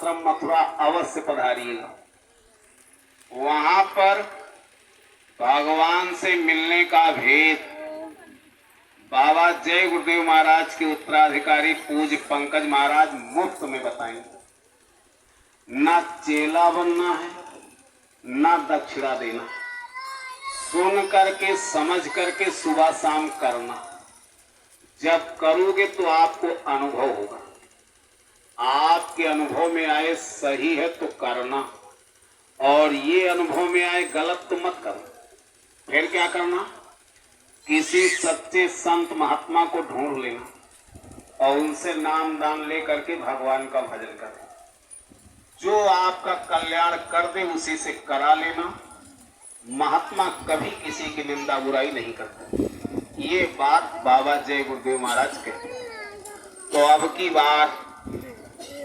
आश्रम मथुरा अवश्य पधारिएगा। वहां पर भगवान से मिलने का भेद बाबा जय गुरुदेव महाराज के उत्तराधिकारी पूज्य पंकज महाराज मुफ्त में बताएंगे। ना चेला बनना है, ना दक्षिणा देना है, सुन करके समझ करके सुबह शाम करना। जब करोगे तो आपको अनुभव होगा। आपके अनुभव में आए सही है तो करना, और ये अनुभव में आए गलत तो मत करो। फिर क्या करना, किसी सच्चे संत महात्मा को ढूंढ लेना और उनसे नाम दान लेकर के भगवान का भजन करना। जो आपका कल्याण कर दे उसी से करा लेना। महात्मा कभी किसी की निंदा बुराई नहीं करते। ये बात बाबा जय गुरुदेव महाराज कहते। तो अब की बार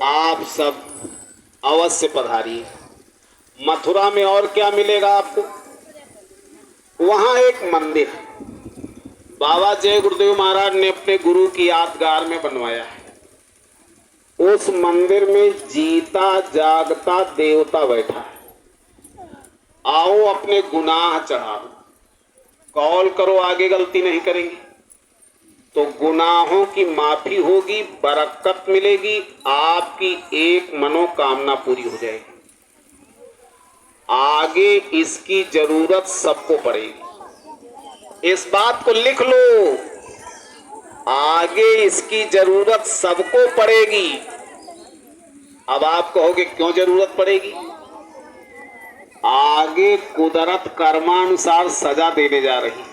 आप सब अवश्य पधारिए। मथुरा में और क्या मिलेगा आपको, वहां एक मंदिर बाबा जय गुरुदेव महाराज ने अपने गुरु की यादगार में बनवाया है। उस मंदिर में जीता जागता देवता बैठा है। आओ अपने गुनाह चढ़ाओ, कॉल करो, आगे गलती नहीं करेंगे तो गुनाहों की माफी होगी, बरकत मिलेगी, आपकी एक मनोकामना पूरी हो जाएगी। आगे इसकी जरूरत सबको पड़ेगी। इस बात को लिख लो, आगे इसकी जरूरत सबको पड़ेगी। अब आप कहोगे क्यों जरूरत पड़ेगी? आगे कुदरत कर्मानुसार सजा देने जा रही है।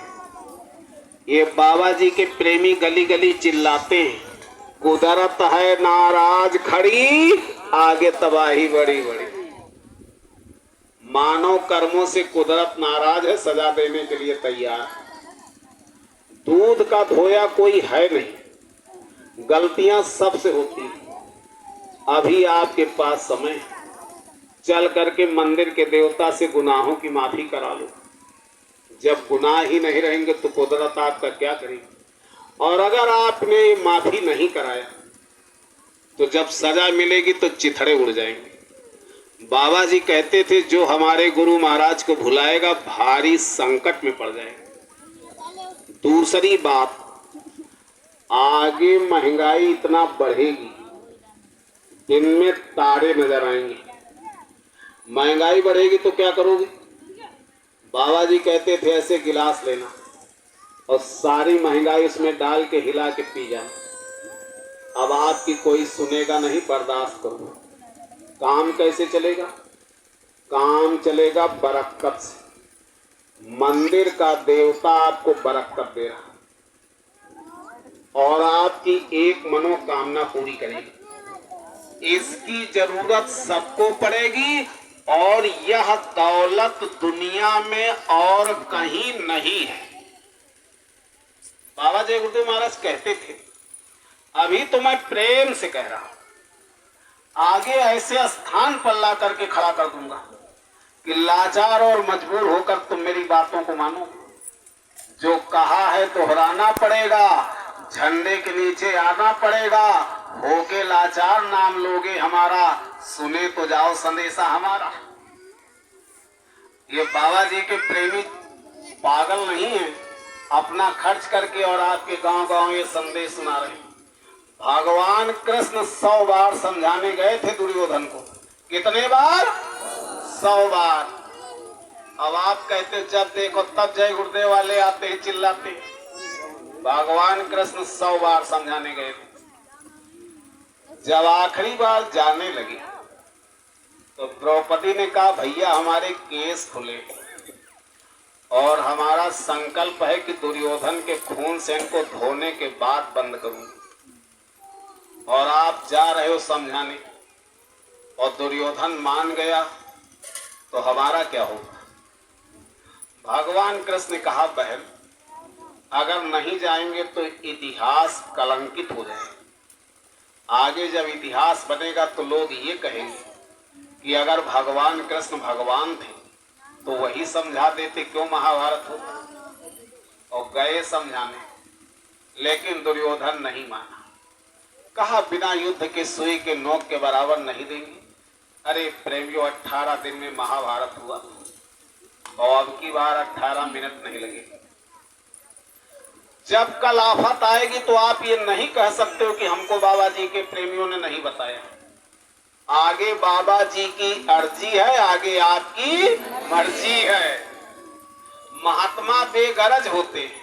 ये बाबा जी के प्रेमी गली गली चिल्लाते हैं, कुदरत है नाराज खड़ी, आगे तबाही बड़ी बड़ी। मानव कर्मों से कुदरत नाराज है, सजा देने के लिए तैयार। दूध का धोया कोई है नहीं, गलतियां सबसे होती हैं। अभी आपके पास समय है, चल करके मंदिर के देवता से गुनाहों की माफी करा लो। जब गुनाह ही नहीं रहेंगे तो कुदरत आपका क्या करेगी? और अगर आपने माफी नहीं कराया तो जब सजा मिलेगी तो चिथड़े उड़ जाएंगे। बाबा जी कहते थे, जो हमारे गुरु महाराज को भुलाएगा भारी संकट में पड़ जाएगा। दूसरी बात, आगे महंगाई इतना बढ़ेगी, दिन में तारे नजर आएंगे। महंगाई बढ़ेगी तो क्या करोगे? बाबा जी कहते थे ऐसे गिलास लेना और सारी महंगाई उसमें डाल के हिला के पी जाना। अब आपकी कोई सुनेगा नहीं, बर्दाश्त करो। काम कैसे चलेगा? काम चलेगा बरकत से। मंदिर का देवता आपको बरकत दे रहा और आपकी एक मनोकामना पूरी करेगी। इसकी जरूरत सबको पड़ेगी और यह दौलत दुनिया में और कहीं नहीं है। बाबा जय गुरुदेव महाराज कहते थे, अभी तो मैं प्रेम से कह रहा हूं, आगे ऐसे स्थान पर ला करके खड़ा कर दूंगा कि लाचार और मजबूर होकर तुम मेरी बातों को मानो। जो कहा है दोहराना पड़ेगा, झंडे के नीचे आना पड़ेगा। होके लाचार नाम लोगे हमारा, सुने तो जाओ संदेशा हमारा। ये बाबा जी के प्रेमी पागल नहीं है, अपना खर्च करके और आपके गांव गांव ये संदेश सुना रहे हैं। भगवान कृष्ण 100 बार समझाने गए थे दुर्योधन को। कितने बार? 100 बार। अब आप कहते जब देखो तब जय गुरुदेव वाले आते हैं चिल्लाते। भगवान कृष्ण 100 बार समझाने गए थे। जब आखिरी बार जाने लगे तो द्रौपदी ने कहा, भैया हमारे केस खुले और हमारा संकल्प है कि दुर्योधन के खून से इनको धोने के बाद बंद करूंगी, और आप जा रहे हो समझाने और दुर्योधन मान गया तो हमारा क्या होगा? भगवान कृष्ण ने कहा, बहन अगर नहीं जाएंगे तो इतिहास कलंकित हो जाएगा। आगे जब इतिहास बनेगा तो लोग ये कहेंगे कि अगर भगवान कृष्ण भगवान थे तो वही समझा देते, क्यों महाभारत होता। और गए समझाने, लेकिन दुर्योधन नहीं माना। कहा बिना युद्ध के सुई के नोक के बराबर नहीं देंगे। अरे प्रेमियों, 18 दिन में महाभारत हुआ और अब की बार 18 मिनट नहीं लगे। जब कल आफत आएगी तो आप ये नहीं कह सकते हो कि हमको बाबा जी के प्रेमियों ने नहीं बताया। आगे बाबा जी की अर्जी है, आगे आपकी मर्जी है। महात्मा बेगरज होते हैं,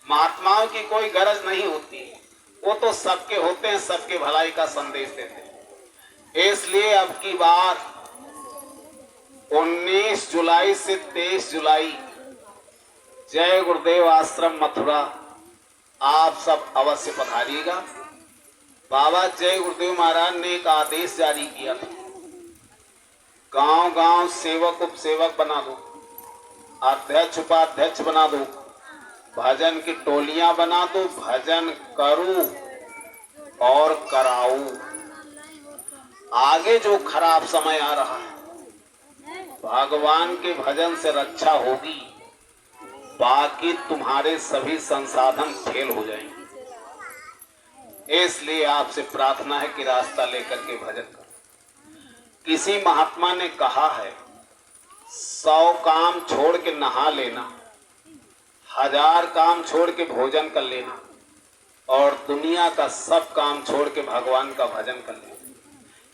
महात्माओं की कोई गरज नहीं होती, वो तो सबके होते हैं, सबके भलाई का संदेश देते हैं। इसलिए अब की बार 19 जुलाई से 23 जुलाई जय गुरुदेव आश्रम मथुरा आप सब अवश्य पधारिएगा। बाबा जय गुरुदेव महाराज ने एक आदेश जारी किया था, गांव गांव सेवक उपसेवक बना दो, अध्यक्ष उपाध्यक्ष बना दो, भजन की टोलियां बना दो, भजन करूं और कराऊं। आगे जो खराब समय आ रहा है, भगवान के भजन से रक्षा होगी, बाकी तुम्हारे सभी संसाधन फेल हो जाएंगे। इसलिए आपसे प्रार्थना है कि रास्ता लेकर के भजन करो। किसी महात्मा ने कहा है, 100 काम छोड़ के नहा लेना, 1000 काम छोड़ के भोजन कर लेना और दुनिया का सब काम छोड़ के भगवान का भजन कर लेना,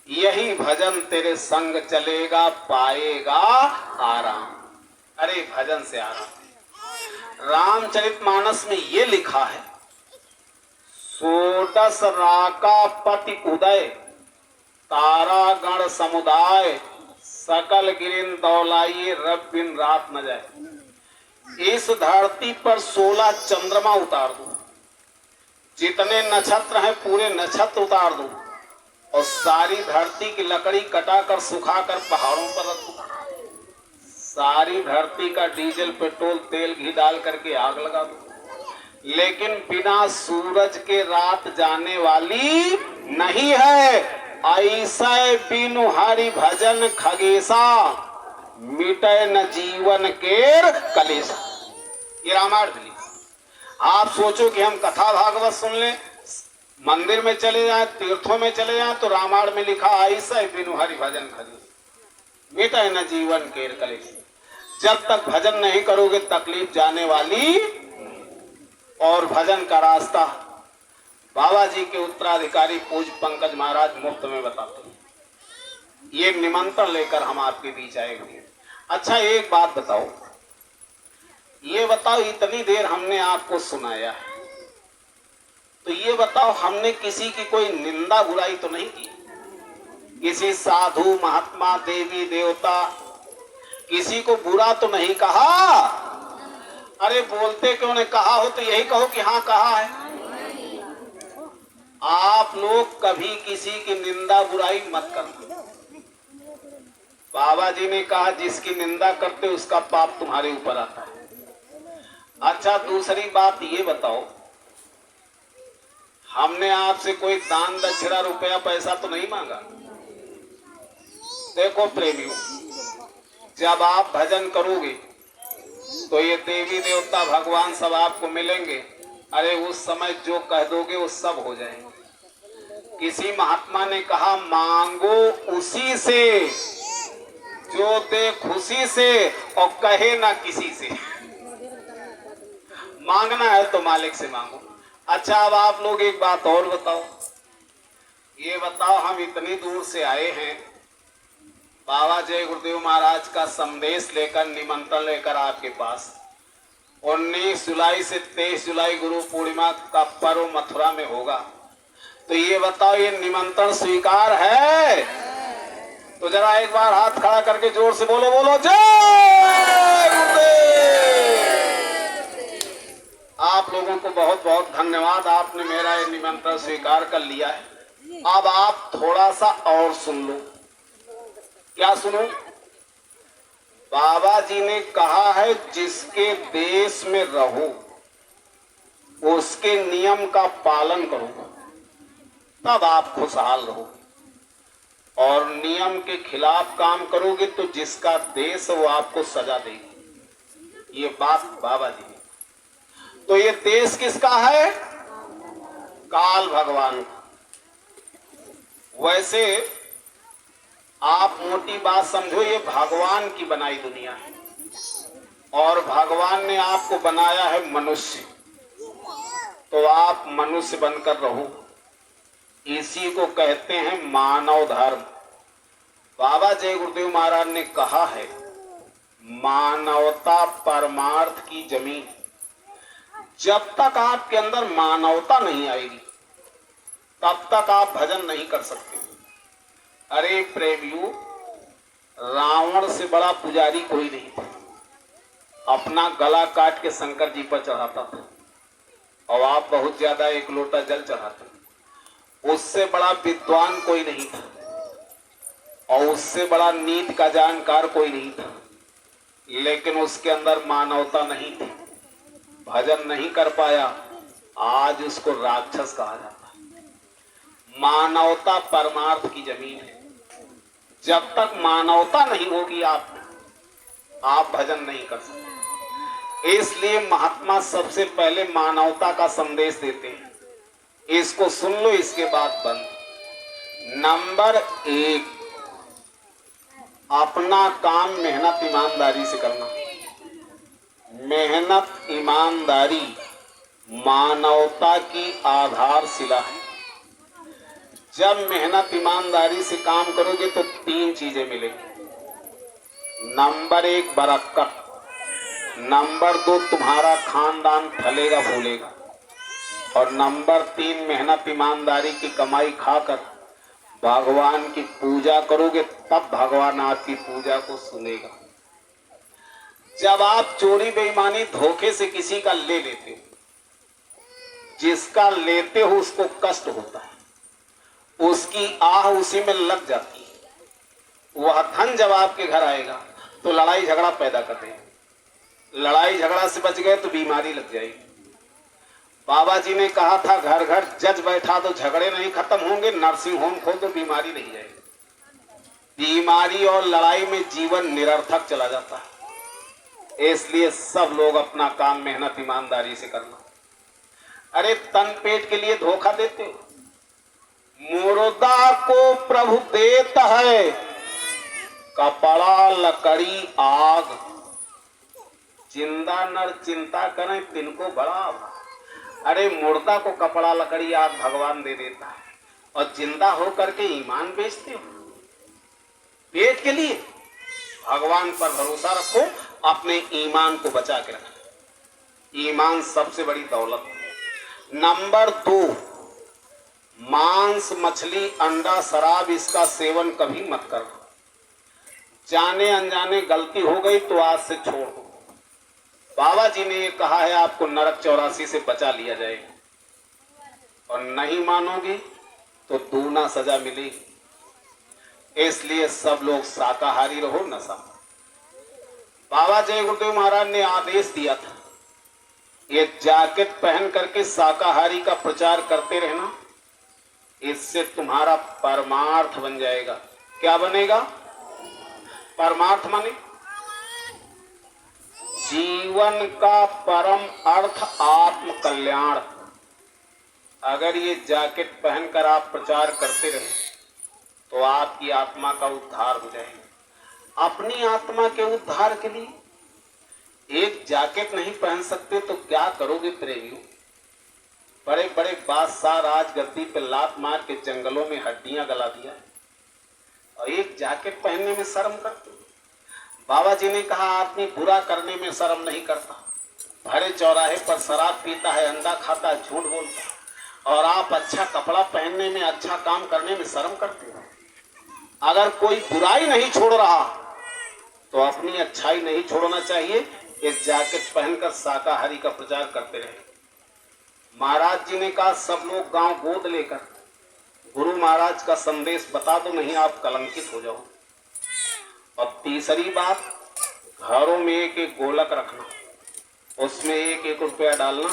यही भजन तेरे संग चलेगा, पाएगा आराम। अरे भजन से आराम। रामचरितमानस में ये लिखा है, सोडस राका पति उदय, तारा गण समुदाय, सकल गिरिन दौलाइए, रब बिन रात न जाए। इस धरती पर 16 चंद्रमा उतार दो, जितने नक्षत्र हैं पूरे नक्षत्र उतार दो और सारी धरती की लकड़ी कटाकर सुखाकर पहाड़ों पर रख दो, सारी धरती का डीजल पेट्रोल तेल घी डाल करके आग लगा दो, लेकिन बिना सूरज के रात जाने वाली नहीं है। ऐसे बिनु हरि भजन खगेसा, मिटे न जीवन केर कलेसा। ये रामायण में लिखा। आप सोचो कि हम कथा भागवत सुन लें, मंदिर में चले जाएं, तीर्थों में चले जाएं, तो रामायण में लिखा ऐसे बिनु हरि भजन खगेसा, मिटे न जीवन केर कलेसा। जब तक भजन नहीं करोगे तकलीफ जाने वाली। और भजन का रास्ता बाबा जी के उत्तराधिकारी पूज्य पंकज महाराज मुफ्त में बताते हैं। ये निमंत्रण लेकर हम आपके बीच आए हुए। अच्छा एक बात बताओ, ये बताओ इतनी देर हमने आपको सुनाया है, तो ये बताओ हमने किसी की कोई निंदा बुराई तो नहीं की? किसी साधु महात्मा देवी देवता किसी को बुरा तो नहीं कहा? अरे बोलते क्यों ने? कहा हो तो यही कहो कि हाँ कहा है। आप लोग कभी किसी की निंदा बुराई मत करना। बाबा जी ने कहा जिसकी निंदा करते उसका पाप तुम्हारे ऊपर आता है। अच्छा दूसरी बात ये बताओ, हमने आपसे कोई दान दक्षिणा रुपया पैसा तो नहीं मांगा? देखो प्रेमियों, जब आप भजन करोगे तो ये देवी देवता भगवान सब आपको मिलेंगे। अरे उस समय जो कह दोगे वो सब हो जाएंगे। किसी महात्मा ने कहा, मांगो उसी से जो दे खुशी से और कहे ना किसी से। मांगना है तो मालिक से मांगो। अच्छा अब आप लोग एक बात और बताओ, ये बताओ हम इतनी दूर से आए हैं बाबा जय गुरुदेव महाराज का संदेश लेकर, निमंत्रण लेकर आपके पास। 19 जुलाई से 23 जुलाई गुरु पूर्णिमा का पर्व मथुरा में होगा, तो ये बताओ ये निमंत्रण स्वीकार है? तो जरा एक बार हाथ खड़ा करके जोर से बोलो, बोलो जय गुरुदेव। आप लोगों को बहुत बहुत धन्यवाद, आपने मेरा ये निमंत्रण स्वीकार कर लिया है। अब आप थोड़ा सा और सुन लो। क्या सुनो? बाबा जी ने कहा है जिसके देश में रहो उसके नियम का पालन करो, तब आप खुशहाल रहो। और नियम के खिलाफ काम करोगे तो जिसका देश वो आपको सजा देगी। ये बात बाबा जी ने। तो ये देश किसका है? काल भगवान का। वैसे आप मोटी बात समझो, ये भगवान की बनाई दुनिया है और भगवान ने आपको बनाया है मनुष्य, तो आप मनुष्य बनकर रहो। इसी को कहते हैं मानव धर्म। बाबा जय गुरुदेव महाराज ने कहा है, मानवता परमार्थ की जमीन। जब तक आपके अंदर मानवता नहीं आएगी तब तक आप भजन नहीं कर सकते। अरे प्रेमियों, रावण से बड़ा पुजारी कोई नहीं था, अपना गला काट के शंकर जी पर चढ़ाता था और आप बहुत ज्यादा एक लोटा जल चढ़ाते। उससे बड़ा विद्वान कोई नहीं था और उससे बड़ा नीति का जानकार कोई नहीं था, लेकिन उसके अंदर मानवता नहीं थी, भजन नहीं कर पाया, आज उसको राक्षस कहा जाता है। मानवता परमार्थ की जमीन है। जब तक मानवता नहीं होगी आप भजन नहीं कर सकते। इसलिए महात्मा सबसे पहले मानवता का संदेश देते हैं। इसको सुन लो, इसके बाद बंद। नंबर 1, अपना काम मेहनत ईमानदारी से करना। मेहनत ईमानदारी मानवता की आधारशिला है। जब मेहनत ईमानदारी से काम करोगे तो 3 चीजें मिलेंगी। नंबर 1 बरकत, नंबर 2 तुम्हारा खानदान फलेगा फूलेगा, और नंबर 3 मेहनत ईमानदारी की कमाई खाकर भगवान की पूजा करोगे, तब भगवान आपकी पूजा को सुनेगा। जब आप चोरी बेईमानी धोखे से किसी का ले लेते हो, जिसका लेते हो उसको कष्ट होता है, उसकी आह उसी में लग जाती है। वह धन जब आपके घर आएगा तो लड़ाई झगड़ा पैदा कर देगा। लड़ाई झगड़ा से बच गए तो बीमारी लग जाएगी। बाबा जी ने कहा था, घर घर जज बैठा तो झगड़े नहीं खत्म होंगे, नर्सिंग होम खोल तो बीमारी नहीं जाएगी। बीमारी और लड़ाई में जीवन निरर्थक चला जाता है। इसलिए सब लोग अपना काम मेहनत ईमानदारी से करना। अरे तन पेट के लिए धोखा देते हो। मुर्दा को प्रभु देता है, कपड़ा लकड़ी आग। जिंदा नर चिंता करें तिनको बड़ा। अरे मुर्दा को कपड़ा लकड़ी आग भगवान दे देता है और जिंदा होकर के ईमान बेचते हो पेट के लिए। भगवान पर भरोसा रखो, अपने ईमान को बचा के रखो। ईमान सबसे बड़ी दौलत है। नंबर 2, मांस मछली अंडा शराब इसका सेवन कभी मत करो। जाने अनजाने गलती हो गई तो आज से छोड़ दो। बाबा जी ने ये कहा है, आपको नरक 84 से बचा लिया जाएगा, और नहीं मानोगे तो दूना सजा मिलेगी। इसलिए सब लोग शाकाहारी रहो, नशा। बाबा जय गुरुदेव महाराज ने आदेश दिया था, ये जैकेट पहन करके शाकाहारी का प्रचार करते रहना, इससे तुम्हारा परमार्थ बन जाएगा। क्या बनेगा? परमार्थ माने जीवन का परम अर्थ आत्म कल्याण। अगर ये जैकेट पहनकर आप प्रचार करते रहे तो आपकी आत्मा का उद्धार हो जाएगा। अपनी आत्मा के उद्धार के लिए एक जैकेट नहीं पहन सकते तो क्या करोगे प्रेमियों? बड़े बड़े बादशाह राजगद्दी पे लात मार के जंगलों में हड्डियां गला दिया और एक जैकेट पहनने में शर्म करते। बाबा जी ने कहा, आदमी बुरा करने में शर्म नहीं करता, भरे चौराहे पर शराब पीता है, अंडा खाता है, झूठ बोलता है, और आप अच्छा कपड़ा पहनने में, अच्छा काम करने में शर्म करते हो। अगर कोई बुराई नहीं छोड़ रहा तो अपनी अच्छाई नहीं छोड़ना चाहिए। इस जैकेट पहनकर शाकाहारी का प्रचार करते रहे। महाराज जी ने कहा, सब लोग गांव गोद लेकर गुरु महाराज का संदेश बता दो, नहीं आप कलंकित हो जाओ। और तीसरी बात, घरों में एक एक गोलक रखना, उसमें 1-1 रुपया डालना,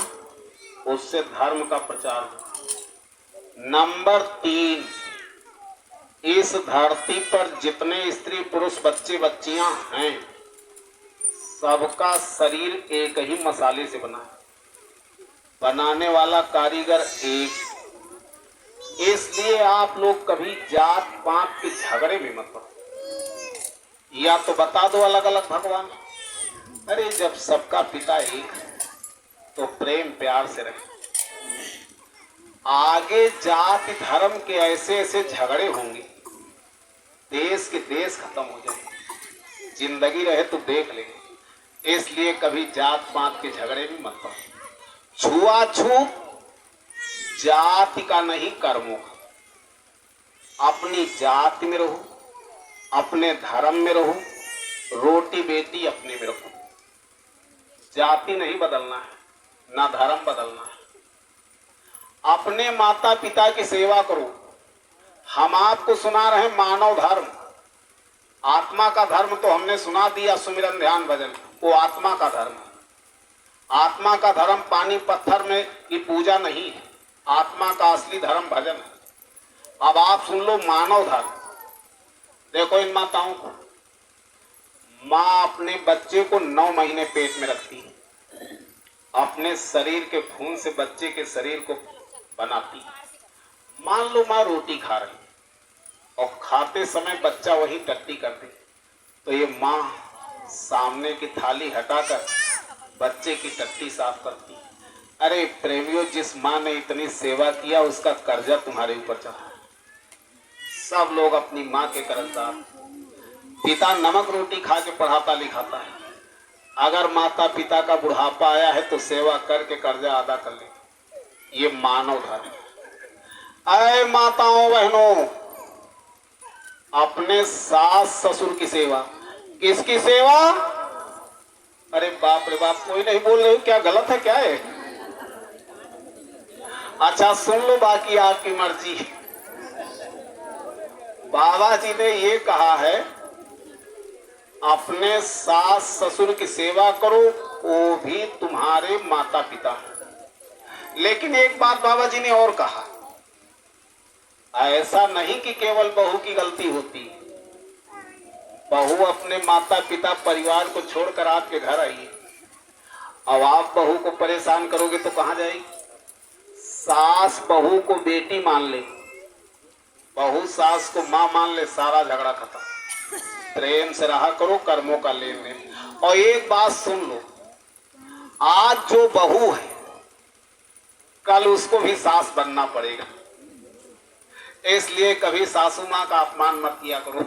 उससे धर्म का प्रचार हो। नंबर 3, इस धरती पर जितने स्त्री पुरुष बच्चे बच्चियां हैं, सबका शरीर एक ही मसाले से बना है। बनाने वाला कारीगर एक, इसलिए आप लोग कभी जात पात के झगड़े में मत पड़ो। या तो बता दो अलग अलग भगवान। अरे जब सबका पिता एक है तो प्रेम प्यार से रहे। आगे जाति धर्म के ऐसे ऐसे झगड़े होंगे, देश के देश खत्म हो जाएंगे। जिंदगी रहे तो देख लेंगे। इसलिए कभी जात पात के झगड़े में मत पड़ो। छुआछूत जाति का नहीं, कर्मों का। अपनी जाति में रहो, अपने धर्म में रहो, रोटी बेटी अपने में रखो। जाति नहीं बदलना है, ना धर्म बदलना है। अपने माता पिता की सेवा करो। हम आपको सुना रहे मानव धर्म, आत्मा का धर्म तो हमने सुना दिया, सुमिरन ध्यान भजन, वो आत्मा का धर्म है। आत्मा का धर्म पानी पत्थर में की पूजा नहीं है। आत्मा का असली धर्म भजन है। अब आप सुन लो मानव धर्म। देखो इन माताओं को, माँ अपने बच्चे को 9 महीने पेट में रखती है, अपने शरीर के खून से बच्चे के शरीर को बनाती है। मान लो माँ रोटी खा रही और खाते समय बच्चा वही टट्टी कर दे, तो ये माँ सामने की थाली हटाकर बच्चे की टट्टी साफ करती है। अरे प्रेमियों, जिस माँ ने इतनी सेवा किया उसका कर्जा तुम्हारे ऊपर चढ़ा। सब लोग अपनी माँ के कर्जदार। पिता नमक रोटी खा के पढ़ाता लिखाता है, अगर माता पिता का बुढ़ापा आया है तो सेवा करके कर्जा अदा कर ले। ये मानव धर्म है। अरे माताओं बहनों, अपने सास ससुर की सेवा। किसकी सेवा? अरे बाप रे बाप, कोई नहीं बोल रहे, क्या गलत है क्या है? अच्छा सुन लो, बाकी आपकी मर्जी। बाबा जी ने ये कहा है अपने सास ससुर की सेवा करो, वो भी तुम्हारे माता पिता। लेकिन एक बात बाबा जी ने और कहा, ऐसा नहीं कि केवल बहू की गलती होती। बहू अपने माता पिता परिवार को छोड़कर आपके घर आई है। अब आप बहू को परेशान करोगे तो कहां जाएगी? सास बहू को बेटी मान ले, बहू सास को मां मान ले, सारा झगड़ा खत्म। प्रेम से रहा करो, कर्मों का लेन देन। और एक बात सुन लो, आज जो बहू है कल उसको भी सास बनना पड़ेगा। इसलिए कभी सासू मां का अपमान मत किया करो।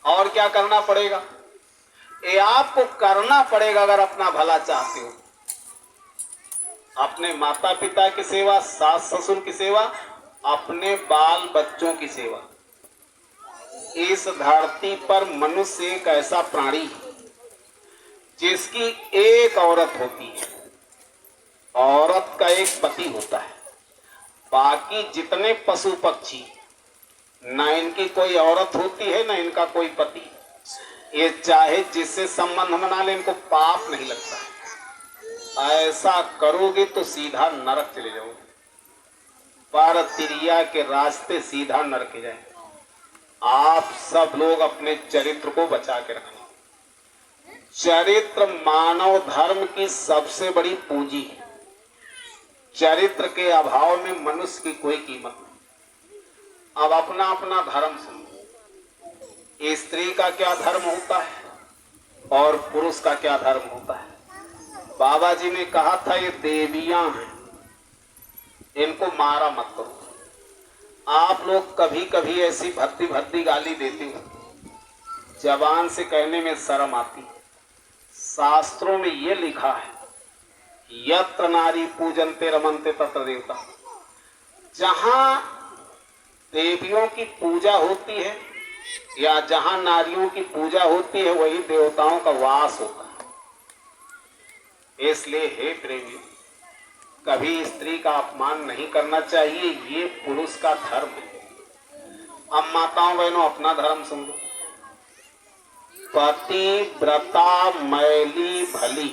और क्या करना पड़ेगा? ये आपको करना पड़ेगा अगर अपना भला चाहते हो। अपने माता पिता की सेवा, सास ससुर की सेवा, अपने बाल बच्चों की सेवा। इस धरती पर मनुष्य एक ऐसा प्राणी जिसकी एक औरत होती है, औरत का एक पति होता है। बाकी जितने पशु पक्षी, ना इनकी कोई औरत होती है ना इनका कोई पति। ये चाहे जिससे संबंध बना ले, इनको पाप नहीं लगता है। ऐसा करोगे तो सीधा नरक चले जाओगे, पर तिरिया के रास्ते सीधा नरक जाए। आप सब लोग अपने चरित्र को बचा के रखना। चरित्र मानव धर्म की सबसे बड़ी पूंजी है। चरित्र के अभाव में मनुष्य की कोई कीमत नहीं। अब अपना अपना धर्म समझो। स्त्री का क्या धर्म होता है और पुरुष का क्या धर्म होता है। बाबा जी ने कहा था ये देवियां हैं, इनको मारा मत करो। आप लोग कभी कभी ऐसी भद्दी भद्दी गाली देते हो, जबान से कहने में शर्म आती। शास्त्रों में ये लिखा है, यत्र नारी पूजनते रमनते तत्र देवता। जहां देवियों की पूजा होती है या जहां नारियों की पूजा होती है, वही देवताओं का वास होता है। इसलिए हे प्रेमी, कभी स्त्री का अपमान नहीं करना चाहिए, ये पुरुष का धर्म है। अब माताओं बहनों अपना धर्म सुन लो। पतिव्रता मैली भली,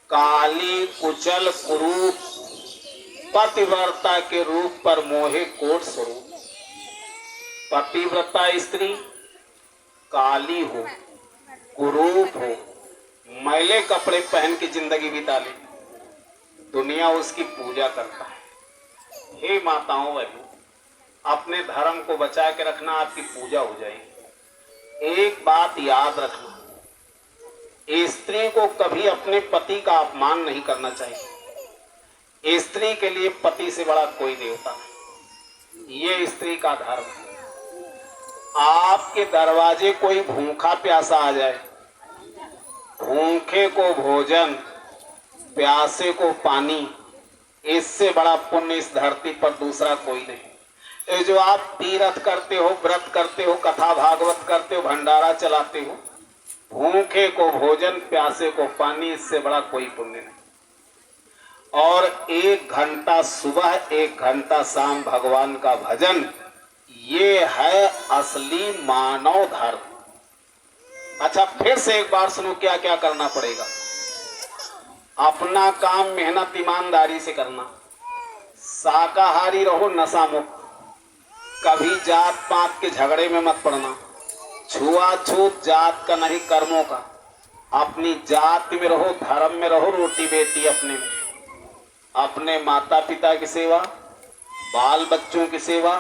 काली कुचल कुरूप, पतिव्रता के रूप पर मोहे कोट स्वरूप। पतिव्रता स्त्री काली हो, कुरूप हो, मैले कपड़े पहन के जिंदगी बिता ले, दुनिया उसकी पूजा करता है। हे माताओं बहनों, अपने धर्म को बचा के रखना, आपकी पूजा हो जाएगी। एक बात याद रखना, स्त्री को कभी अपने पति का अपमान नहीं करना चाहिए। स्त्री के लिए पति से बड़ा कोई देवता नहीं, ये स्त्री का धर्म है। आपके दरवाजे कोई भूखा प्यासा आ जाए, भूखे को भोजन, प्यासे को पानी, इससे बड़ा पुण्य इस धरती पर दूसरा कोई नहीं। ये जो आप तीर्थ करते हो, व्रत करते हो, कथा भागवत करते हो, भंडारा चलाते हो, भूखे को भोजन, प्यासे को पानी, इससे बड़ा कोई पुण्य नहीं। और 1 घंटा सुबह 1 घंटा शाम भगवान का भजन, ये है असली मानव धर्म। अच्छा, फिर से एक बार सुनो, क्या क्या करना पड़ेगा। अपना काम मेहनत ईमानदारी से करना, शाकाहारी रहो, नशा मुक्त, कभी जात पात के झगड़े में मत पड़ना, छुआछूत जात का नहीं कर्मों का, अपनी जात में रहो, धर्म में रहो, रोटी बेटी अपने में, अपने माता पिता की सेवा, बाल बच्चों की सेवा,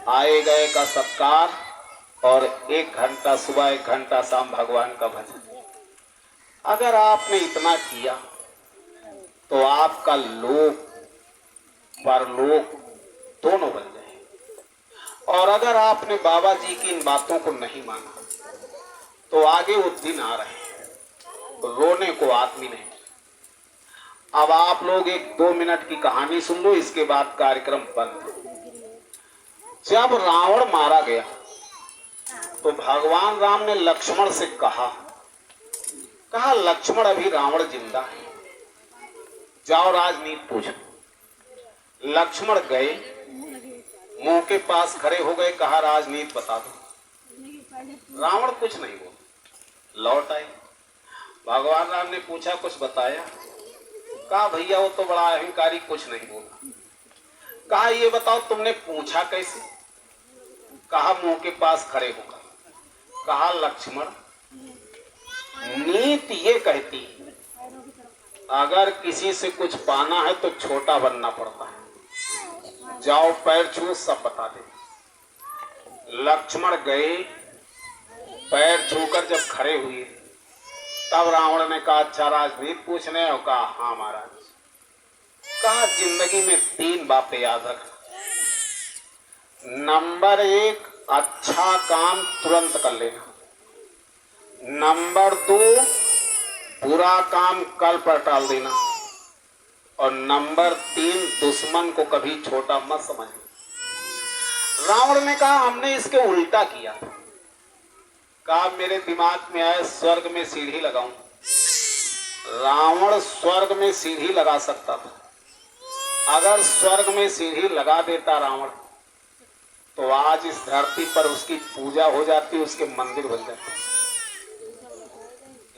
आए गए का सत्कार, और 1 घंटा सुबह 1 घंटा शाम भगवान का भजन। अगर आपने इतना किया तो आपका लोक परलोक दोनों बन जाए। और अगर आपने बाबा जी की इन बातों को नहीं माना तो आगे वो दिन आ रहे हैं, तो रोने को आदमी नहीं। अब आप लोग 1-2 मिनट की कहानी सुन लो, इसके बाद कार्यक्रम बंद। जब रावण मारा गया तो भगवान राम ने लक्ष्मण से कहा लक्ष्मण अभी रावण जिंदा है, जाओ राजनीति पूछो। लक्ष्मण गए, मुंह के पास खड़े हो गए, कहा राजनीति बता दो। रावण कुछ नहीं बोला, लौट आए। भगवान राम ने पूछा कुछ बताया, कहा भैया वो तो बड़ा अहंकारी, कुछ नहीं बोला। कहा ये बताओ तुमने पूछा कैसे? कहा मुंह के पास खड़े होकर। कहा लक्ष्मण, नीति ये कहती है अगर किसी से कुछ पाना है तो छोटा बनना पड़ता है, जाओ पैर छू सब बता दे। लक्ष्मण गए, पैर छूकर जब खड़े हुए तब रावण ने कहा अच्छा राजनीति पूछने हो? कहा हाँ महाराज। कहा जिंदगी में 3 बातें याद रखना। नंबर 1, अच्छा काम तुरंत कर लेना। नंबर 2, बुरा काम कल पर टाल देना। और नंबर 3, दुश्मन को कभी छोटा मत समझना। रावण ने कहा हमने इसके उल्टा किया। कहा मेरे दिमाग में आया स्वर्ग में सीढ़ी लगाऊं। रावण स्वर्ग में सीढ़ी लगा सकता था। अगर स्वर्ग में सीढ़ी लगा देता रावण तो आज इस धरती पर उसकी पूजा हो जाती, उसके मंदिर बन जाते।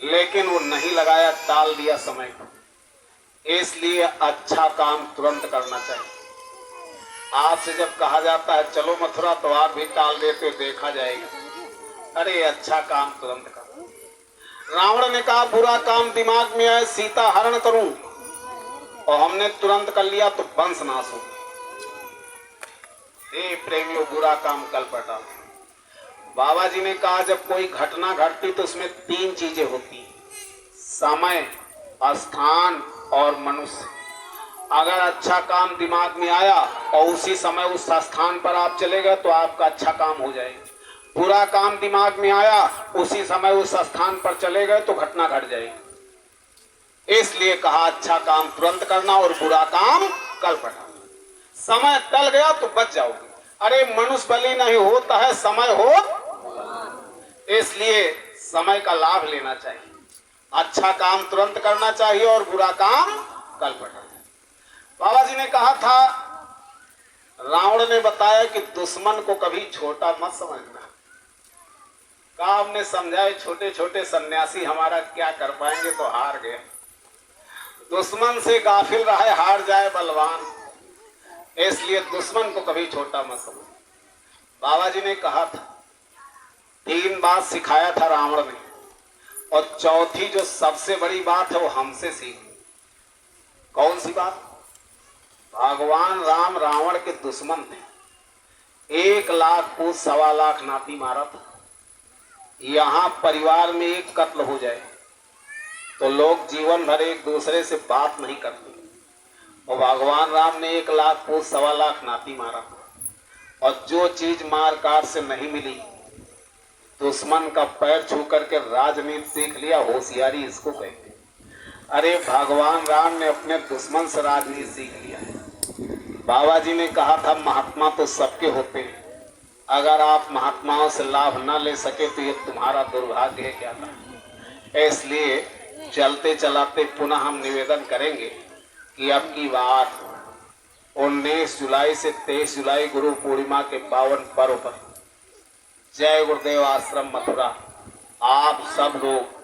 लेकिन वो नहीं लगाया, टाल दिया समय को। इसलिए अच्छा काम तुरंत करना चाहिए। आपसे जब कहा जाता है चलो मथुरा, तो आप भी टाल देते हो, देखा जाएगा। अरे अच्छा काम तुरंत कर। रावण ने कहा बुरा काम दिमाग में आए, सीता हरण करूं, और हमने तुरंत कर लिया तो वंश नाश हो। प्रेमियों, बुरा काम कल पर टाल। बाबा जी ने कहा जब कोई घटना घटती तो उसमें 3 चीजें होती, समय, स्थान और मनुष्य। अगर अच्छा काम दिमाग में आया और उसी समय उस स्थान पर आप चले गए तो आपका अच्छा काम हो जाएगा। बुरा काम दिमाग में आया, उसी समय उस स्थान पर चले गए तो घटना घट जाएगी। इसलिए कहा अच्छा काम तुरंत करना और बुरा काम कल पर टालना। समय टल गया तो बच जाओगे। अरे मनुष्य बलि नहीं होता है, समय हो। इसलिए समय का लाभ लेना चाहिए। अच्छा काम तुरंत करना चाहिए और बुरा काम कल पर टालना। बाबा जी ने कहा था, रावण ने बताया कि दुश्मन को कभी छोटा मत समझना। कहा हमने समझाए छोटे छोटे सन्यासी हमारा क्या कर पाएंगे, तो हार गए। दुश्मन से गाफिल रहे, हार जाए बलवान। इसलिए दुश्मन को कभी छोटा मत समझ। बाबा जी ने कहा था, 3 बात सिखाया था रावण ने, और चौथी जो सबसे बड़ी बात है वो हमसे सीख। कौन सी बात? भगवान राम रावण के दुश्मन थे, 1 लाख पूत 1.25 लाख नाती मारा था। यहाँ परिवार में एक कत्ल हो जाए तो लोग जीवन भर एक दूसरे से बात नहीं करते, और भगवान राम ने 1 लाख पूत 1.25 लाख नाती मारा था। और जो चीज मार काट से नहीं मिली, दुश्मन का पैर छू करके राजनीति सीख लिया, होशियारी इसको कहते हैं। अरे भगवान राम ने अपने दुश्मन से राजनीति सीख लिया है। बाबा जी ने कहा था महात्मा तो सबके होते हैं, अगर आप महात्माओं से लाभ न ले सके तो ये तुम्हारा दुर्भाग्य है क्या था। इसलिए चलते चलाते पुनः हम निवेदन करेंगे कि अब की बार 19 जुलाई से 23 जुलाई गुरु पूर्णिमा के पावन पर्व पर जय गुरुदेव आश्रम मथुरा आप सब लोग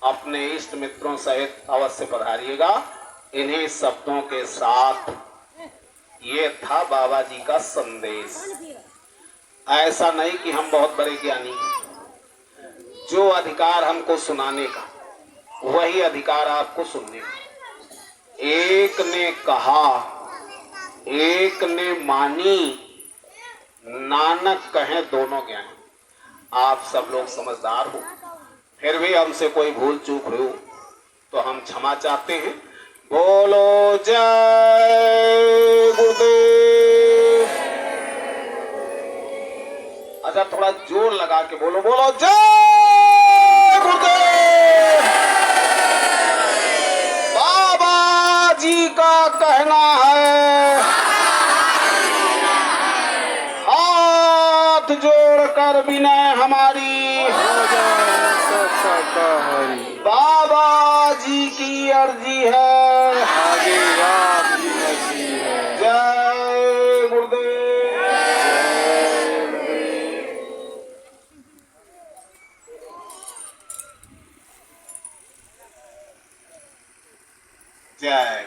अपने इष्ट मित्रों सहित अवश्य पधारिएगा। इन्हीं शब्दों के साथ ये था बाबा जी का संदेश। ऐसा नहीं कि हम बहुत बड़े ज्ञानी हैं, जो अधिकार हमको सुनाने का वही अधिकार आपको सुनने का। एक ने कहा, एक ने मानी, नानक कहे दोनों ज्ञानी। आप सब लोग समझदार हो, फिर भी हमसे कोई भूल चूक हो तो हम क्षमा चाहते हैं। बोलो जय गुरुदेव। अच्छा थोड़ा जोर लगा के बोलो, बोलो जय गुरुदेव। बाबा जी का कहना है, हाथ जोड़कर विनय हमारी, बाबा जी की अर्जी है, आगे आपकी मर्जी है। जय गुरुदेव। जय